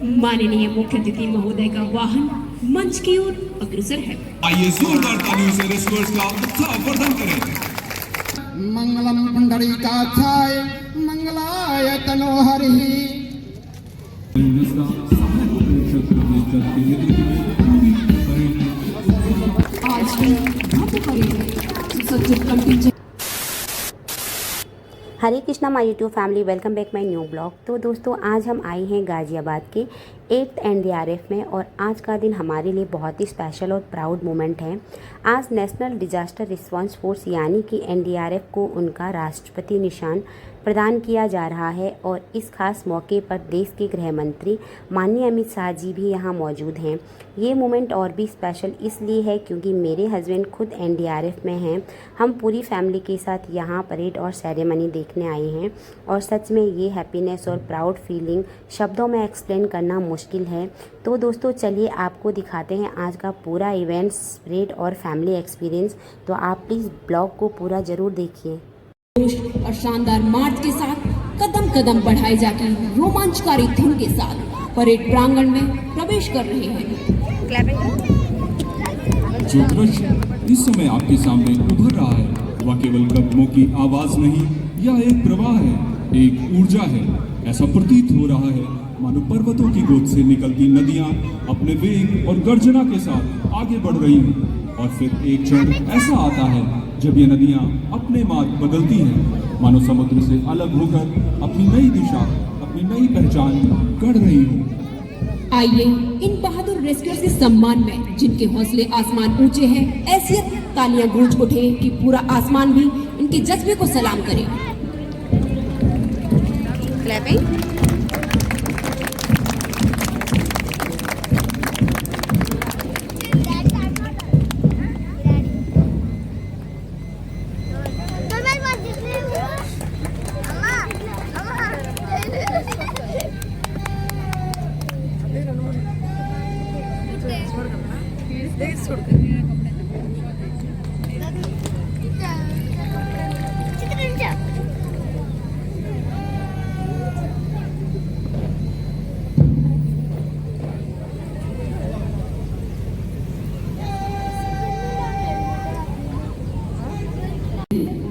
माननीय मुख्य अतिथि महोदय का वाहन मंच की ओर अग्रसर है। आइए जोरदार तालियों से रेस्टोरेंट्स का उत्साहवर्धन करें। मंगलम पुंडरीकाक्षाय मंगलाय तनोहरिः। आज की भव्य परेड में सुसज्जित contingent. Hare Krishna my YouTube family, welcome back my new blog. तो दोस्तों, आज हम आए हैं गाज़ियाबाद के 8th NDRF में और आज का दिन हमारे लिए बहुत ही स्पेशल और प्राउड मोमेंट है। आज नेशनल डिजास्टर रिस्पांस फोर्स यानी कि NDRF को उनका राष्ट्रपति निशान प्रदान किया जा रहा है और इस खास मौके पर देश के गृह मंत्री माननीय अमित शाह जी भी यहाँ मौजूद हैं। ये मोमेंट और भी स्पेशल इसलिए है क्योंकि मेरे हस्बैंड खुद NDRF में हैं। हम पूरी फैमिली के साथ यहाँ परेड और सेरेमनी देखने आए हैं और सच में ये हैप्पीनेस और प्राउड फीलिंग शब्दों में एक्सप्लेन करना मुश्किल है। तो दोस्तों, चलिए आपको दिखाते हैं आज का पूरा इवेंट्स, परेड और फैमिली एक्सपीरियंस। तो आप प्लीज़ ब्लॉग को पूरा ज़रूर देखिए। और शानदार मार्च के साथ कदम कदम बढ़ाई जाती रोमांचकारी धुन के साथ परेड प्रांगण में प्रवेश कर रहे हैं। जो दृश्य इस समय आपके सामने उभर रहा है वह केवल कदमों की आवाज नहीं, यह एक प्रवाह है, एक ऊर्जा है। ऐसा प्रतीत हो रहा है मानो पर्वतों की गोद से निकलती नदियां अपने वेग और गर्जना के साथ आगे बढ़ रही हैं। और फिर एक क्षण ऐसा आता है जब ये नदियां अपने मार्ग बदलती हैं, मानो समुद्र से अलग होकर अपनी नई दिशा, अपनी नई पहचान गढ़ रही हो। आइए इन बहादुर रेस्क्यूअर्स के सम्मान में, जिनके हौसले आसमान ऊंचे हैं, ऐसी तालियां गूंज उठे कि पूरा आसमान भी इनके जज्बे को सलाम करे। क्लैपिंग।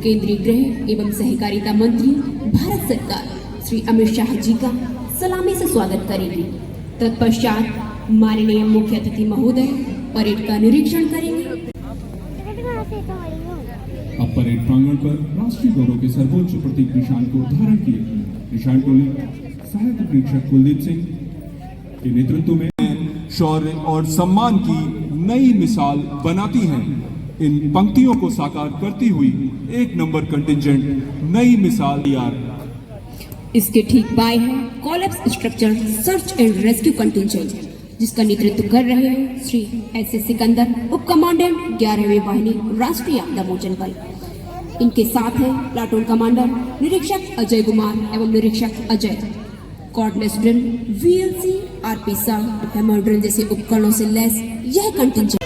केंद्रीय गृह एवं सहकारिता मंत्री भारत सरकार श्री अमित शाह जी का सलामी से स्वागत करेंगे। तत्पश्चात माननीय मुख्य अतिथि महोदय परेड का निरीक्षण करेंगे। अब परेड प्रांगण पर राष्ट्रीय गौरव के सर्वोच्च प्रतीक निशान को धारण किए। निशान को सहायक प्रेक्षक कुलदीप सिंह के नेतृत्व में शौर्य और सम्मान की नई मिसाल बनाती हैं। इन पंक्तियों को साकार करती हुई 1 नंबर कंटिंजेंट नई मिसाल तैयार। इसके ठीक बाएं है collapse structure search and rescue contingent, जिसका नेतृत्व कर रहे हैं श्री SS सिकंदर, उप कमांडेंट 11वीं वाहिनी राष्ट्रीय आपदा मोचन बल। इनके साथ हैं प्लाटून कमांडर निरीक्षक अजय कुमार एवं निरीक्षक Ajay. Cordless drill, VLC, RP-7, hammer drill जैसे उपकरणों से लैस यह कंटिंजेंट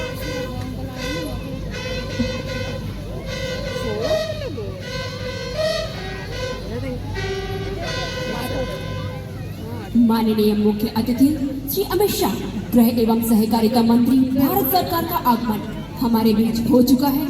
माननीय मुख्य अतिथि श्री अमित शाह, गृह एवं सहकारिता मंत्री भारत सरकार का आगमन हमारे बीच हो चुका है।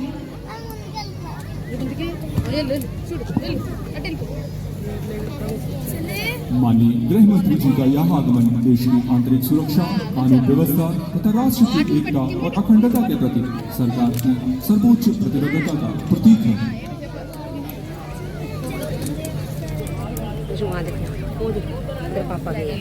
माननीय गृह मंत्री जी का यह आगमन देश की आंतरिक सुरक्षा, कानून व्यवस्था तथा राष्ट्र की एकता और अखंडता के प्रति सरकार की सर्वोच्च प्रतिबद्धता का प्रतीक है। पापा गए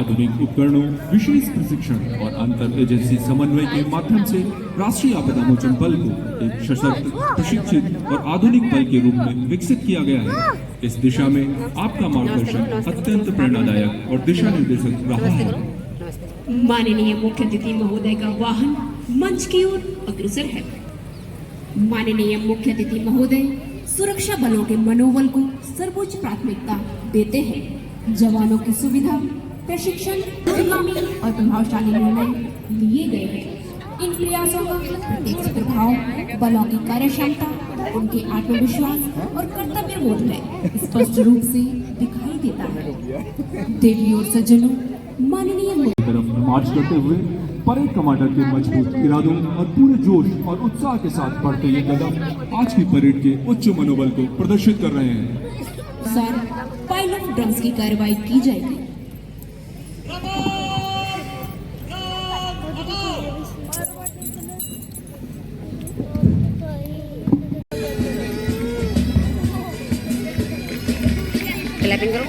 आधुनिक उपकरणों, विशेष प्रशिक्षण और अंतर एजेंसी समन्वय के माध्यम से राष्ट्रीय आपदा मोचन बल को एक सशक्त, प्रशिक्षित और आधुनिक बल के रूप में विकसित किया गया है। इस दिशा में आपका मार्गदर्शन अत्यंत प्रेरणादायक और दिशा निर्देशक रहा है। माननीय मुख्य अतिथि महोदय का वाहन मंच की ओर अग्रसर है। माननीय मुख्य अतिथि महोदय सुरक्षा बलों के मनोबल को सर्वोच्च प्राथमिकता देते हैं। जवानों की सुविधा, प्रशिक्षण, प्रभावी और प्रभावशाली निर्णय लिए गए हैं। इन प्रयासों का प्रत्यक्ष प्रभाव बलों की कार्यक्षमता, उनके आत्मविश्वास और कर्तव्य बोध में स्पष्ट रूप से दिखाई देता है। देवी और सज्जनों, माननीय तरफ मार्च करते हुए परेड कमांडर के मजबूत इरादों और पूरे जोश और उत्साह के साथ बढ़ते ये कदम आज की परेड के उच्च मनोबल को प्रदर्शित कर रहे हैं। सर, पाइल ऑफ ड्रम्स की कार्रवाई की जाएगी। क्लैपिंग करो।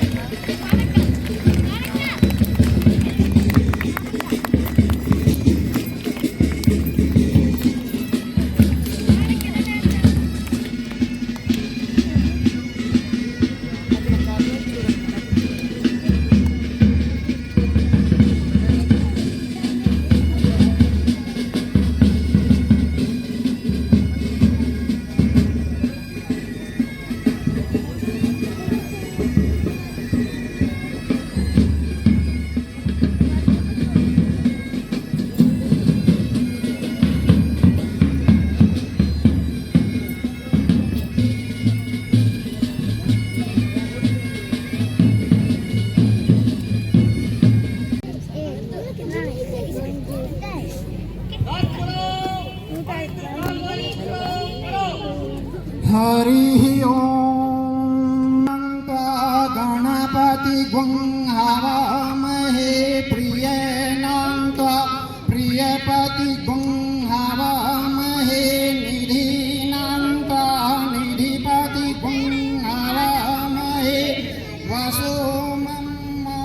हरि ओम गणपति गुं हवामहे प्रियनान्त्वा प्रियपति गुं हवामहे निधिनान्त्वा निधिपति गुं हवामहे वसुमन्मो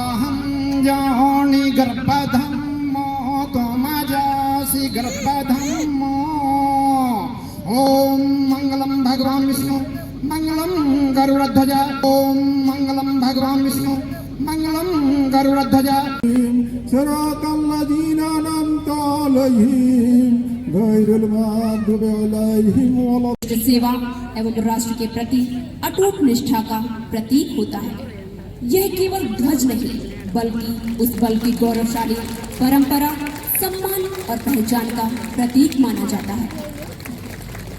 अहं जानि गर्भधम्मो त्वमजासि गर्भधम्मो। ओम मंगलम भगवान विष्णु मंगलम गरुड़ध्वजा। ओम मंगलम भगवान विष्णु मंगलम गरुड़ध्वजा। सराकल्लदीनानां तालहीम गैरुल माधुबे अलैहिम वला। सेवा एवं राष्ट्र के प्रति अटूट निष्ठा का प्रतीक होता है। यह केवल ध्वज नहीं, बल्कि उस बल की गौरवशाली परंपरा, सम्मान और पहचान का प्रतीक माना जाता है।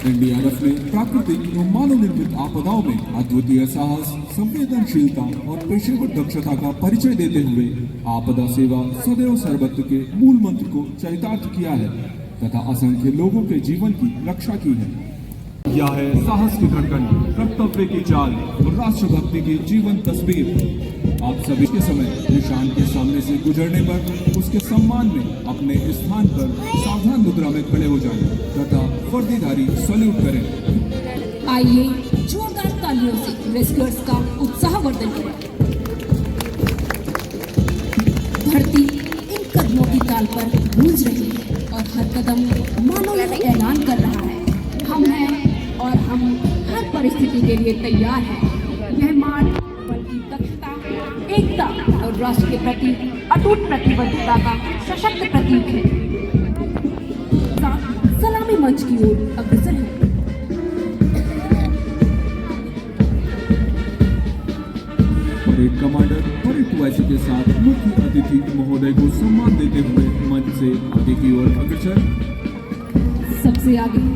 एनडीआरएफ ने प्राकृतिक एवं मानव निर्मित आपदाओं में अद्वितीय साहस, संवेदनशीलता और पेशेवर दक्षता का परिचय देते हुए आपदा सेवा सदैव सर्वत्र के मूल मंत्र को चरितार्थ किया है तथा असंख्य लोगों के जीवन की रक्षा की है। यह है साहस की धड़कन, कर्तव्य की चाल और राष्ट्रभक्ति की जीवन तस्वीर। आप सभी के समय निशान के सामने से गुजरने पर उसके सम्मान में अपने स्थान पर सावधान मुद्रा में खड़े हो जाएं तथा वर्दीधारी सैल्यूट करें। आइए जोरदार तालियों से रेस्क्यूअर्स का उत्साहवर्धन करें। धरती इन कदमों की ताल पर गूंज रही है और हर कदम मानो यह ऐलान कर रहा है, हम हैं और हम हर परिस्थिति के लिए तैयार हैं। यह मार्च बल की दक्षता, एकता और राष्ट्र के प्रति अटूट प्रतिबद्धता का सशक्त प्रतीक है। सलामी मंच की ओर अग्रसर है। परेड कमांडर परेड टूआईसी के साथ मुख्य अतिथि महोदय को सम्मान देते हुए मंच से आगे की ओर अग्रसर। सबसे आगे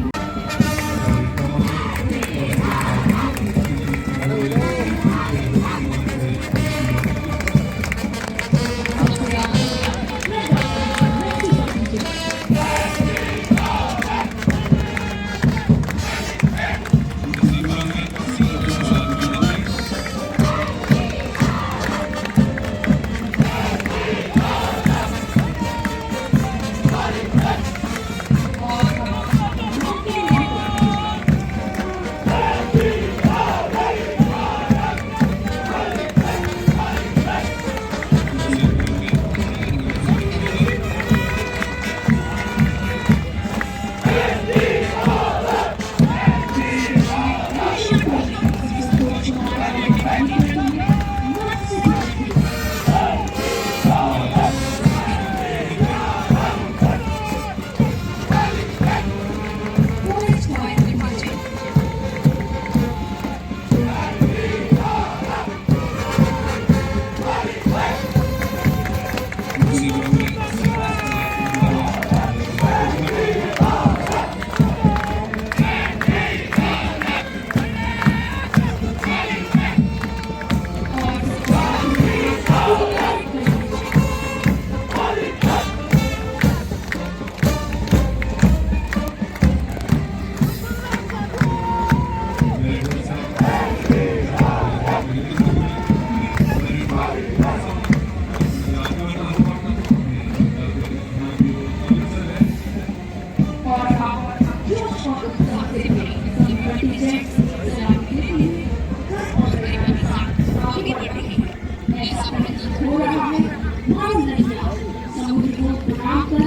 महान नदियां समुद्र को बनाकर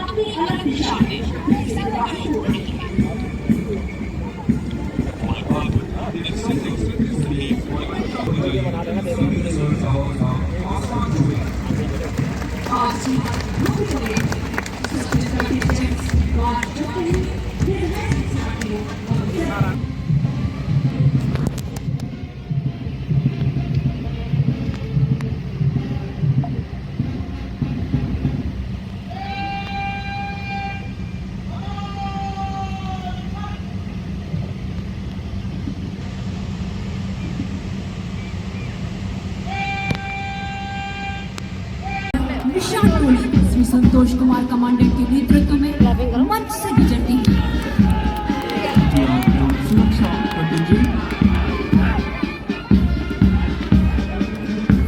अपनी अलग दिशा में फिर से प्रवाहित हो रही हैं। आज विशाल टोली श्री संतोष कुमार कमांडेंट के नेतृत्व में मंच से गुजरती है। सुरक्षा कंटिंजेंट,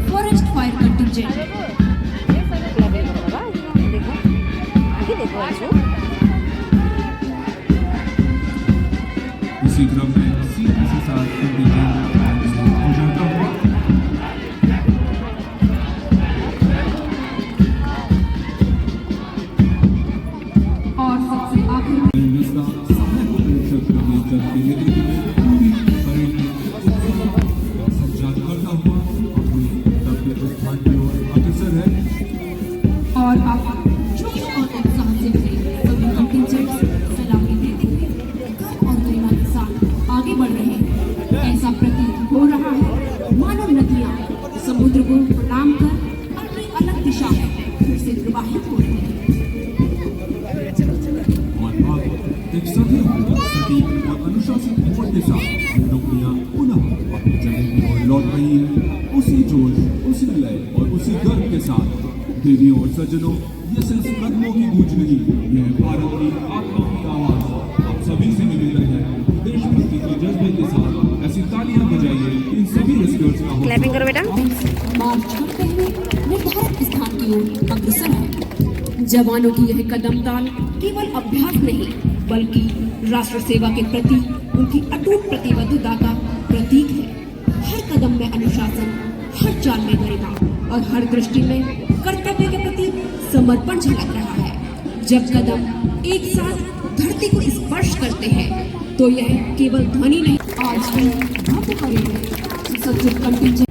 फॉरेस्ट फायर कंटिंजेंट, इसी क्रम में CPC-7 कंटिंजेंट गुजरता हुआ और सबसे आखिर में जिसका सहायक प्रेक्षक रमेश चंद के नेतृत्व में पूरी परेड में संचालन करता हुआ अपने गंतव्य स्थान की ओर अग्रसर है। और आप जोश और उत्साह से भरे सभी कंटिंजेंट्स सलामी देते हुए गर्व और गरिमा के साथ आगे बढ़ रहे हैं। ऐसा प्रतीत हो रहा है मानव नदियां समुद्र को प्रणाम कर अपनी अलग दिशा में फिर से प्रवाहित हो रही हैं। और अब एक सभ्य सटीक और अनुशासित मोड़ के साथ टुकड़ियां पुनः अपनी जगह की ओर लौट रही हैं। उसी जोश, उसी लय और उसी गर्व के साथ देवियों और सज्जनों, ये सिर्फ कदमों की गूंज नहीं, यह भारत की आत्मा की आवाज। आप सभी से निवेदन है, देशभक्ति के जज्बे के साथ ऐसी तालियां बजाइए इन सभी रेस्क्यूअर्स का क्लैपिंग करो बेटा। मार्च करते हुए निर्धारित स्थान की ओर अग्रसर है। जवानों की यह कदम ताल केवल अभ्यास नहीं बल्कि राष्ट्र सेवा के प्रति उनकी अटूट प्रतिबद्धता का प्रतीक है। हर कदम में अनुशासन, हर चाल में गरिमा और हर दृष्टि में कर्तव्य के प्रति समर्पण झलक रहा है। जब कदम एक साथ धरती को स्पर्श करते हैं तो यह केवल ध्वनि नहीं, आज भी भव्य परेड में सुसज्जित कंटिंजेंट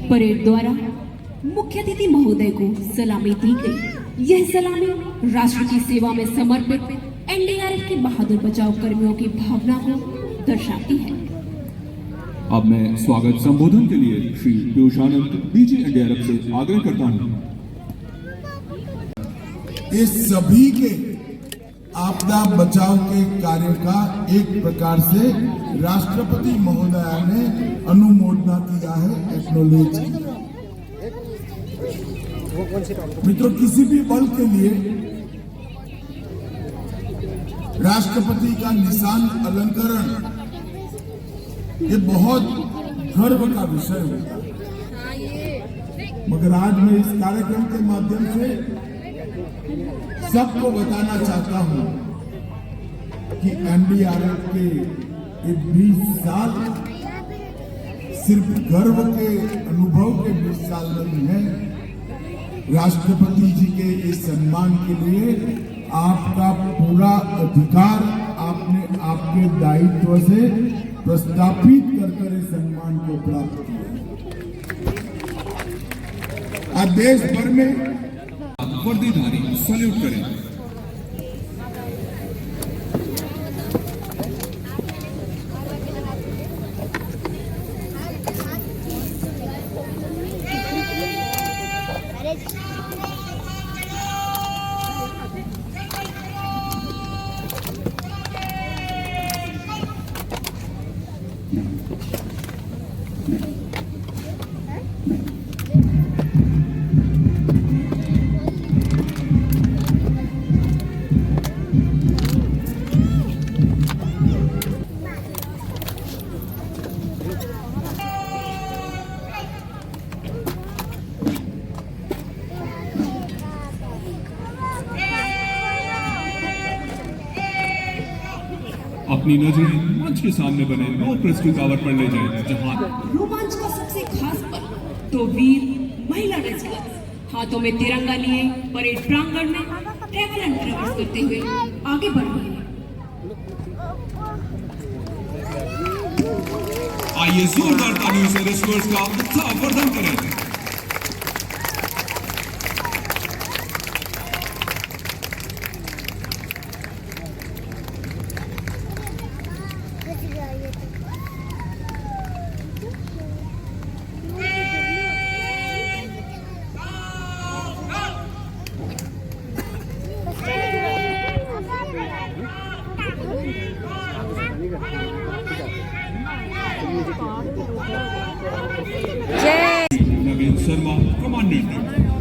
परेड द्वारा मुख्य अतिथि महोदय को सलामी दी गई। यह सलामी राष्ट्र की सेवा में समर्पित एनडीआरएफ के बहादुर बचाव कर्मियों की भावना को दर्शाती है। अब मैं स्वागत संबोधन के लिए श्री पीयूष आनंद डीजी एनडीआरएफ से आग्रह करता हूँ। इस सभी के आपदा बचाव के कार्य का एक प्रकार से राष्ट्रपति महोदया ने अनुमोदना किया है, एक्नॉलेज किया। मित्रों, किसी भी बल के लिए राष्ट्रपति का निशान अलंकरण ये बहुत गर्व का विषय होता है। मगर आज मैं इस कार्यक्रम के माध्यम से सबको बताना चाहता हूं कि एनडीआरएफ के ये 20 साल सिर्फ गर्व के अनुभव के 20 साल नहीं है। राष्ट्रपति जी के इस सम्मान के लिए आपका पूरा अधिकार आपने आपके दायित्व से प्रस्थापित कर इस सम्मान को प्राप्त किया। आज देश भर में वर्दीधारी सैल्यूट करें। अपनी नजरें मंच के सामने बने नो रेस्क्यू टावर पर ले जाएं, जहां रोमांच का सबसे खास पल तो वीर महिला रेसलर हाथों में तिरंगा लिए परेड प्रांगण में ट्रैवल एंड ट्रेवल्स करते हुए आगे बढ़ रहे हैं। आइए जोरदार तालियों से रेसलर्स का उत्साहवर्धन करें। नवीन शर्मा कमांडेंट,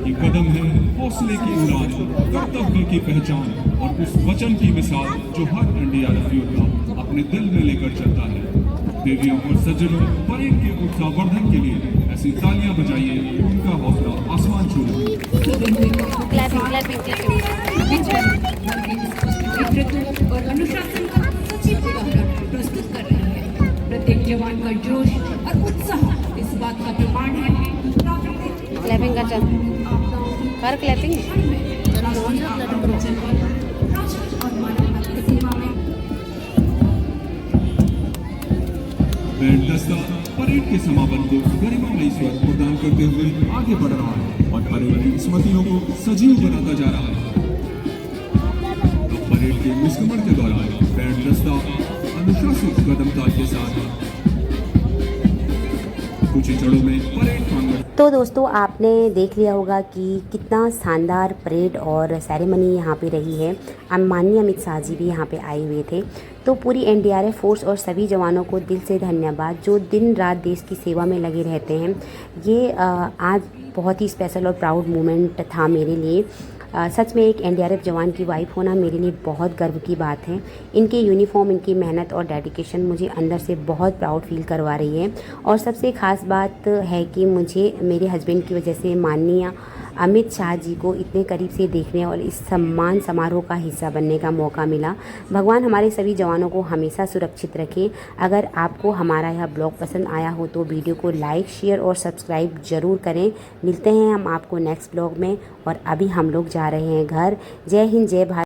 ये कदम है हौसले की उड़ान, कर्तव्य की पहचान और उस वचन की मिसाल जो हर एनडीआरएफ योद्धा अपने दिल में लेकर चलता है। देवियों और सज्जनों, परेड के उत्साहवर्धन के लिए ऐसी तालियां बजाइए कि उनका हौसला आसमान छू ले। नेतृत्व और अनुशासन का सचिव उदाहरण प्रस्तुत कर रहे हैं। प्रत्येक जवान का जोश और उत्साह इस बात का प्रमाण है। क्लैपिंग का चल कर क्लैपिंग बैंड दस्ता परेड के समापन को गरिमामय स्वर प्रदान करते हुए आगे बढ़ रहा है और परेड की स्मृतियों को सजीव बनाता जा रहा है। अब परेड के निष्क्रमण के दौरान बैंड दस्ता अनुशासित कदम ताल के साथ कुछ ही क्षणों में परेड प्रांगण। तो दोस्तों आपने देख लिया होगा कि कितना शानदार परेड और सेरेमनी यहाँ पे रही है। माननीय अमित शाह जी भी यहाँ पे आए हुए थे। तो पूरी एनडीआरएफ फोर्स और सभी जवानों को दिल से धन्यवाद जो दिन रात देश की सेवा में लगे रहते हैं। ये आज बहुत ही स्पेशल और प्राउड मोमेंट था मेरे लिए। सच में एक एनडीआरएफ जवान की वाइफ होना मेरे लिए बहुत गर्व की बात है। इनके यूनिफॉर्म, इनकी मेहनत और डेडिकेशन मुझे अंदर से बहुत प्राउड फील करवा रही है। और सबसे ख़ास बात है कि मुझे मेरे हस्बैंड की वजह से माननीय अमित शाह जी को इतने करीब से देखने और इस सम्मान समारोह का हिस्सा बनने का मौका मिला। भगवान हमारे सभी जवानों को हमेशा सुरक्षित रखें। अगर आपको हमारा यह ब्लॉग पसंद आया हो तो वीडियो को लाइक, शेयर और सब्सक्राइब ज़रूर करें। मिलते हैं हम आपको नेक्स्ट ब्लॉग में और अभी हम लोग जा रहे हैं घर। जय हिंद, जय भारत।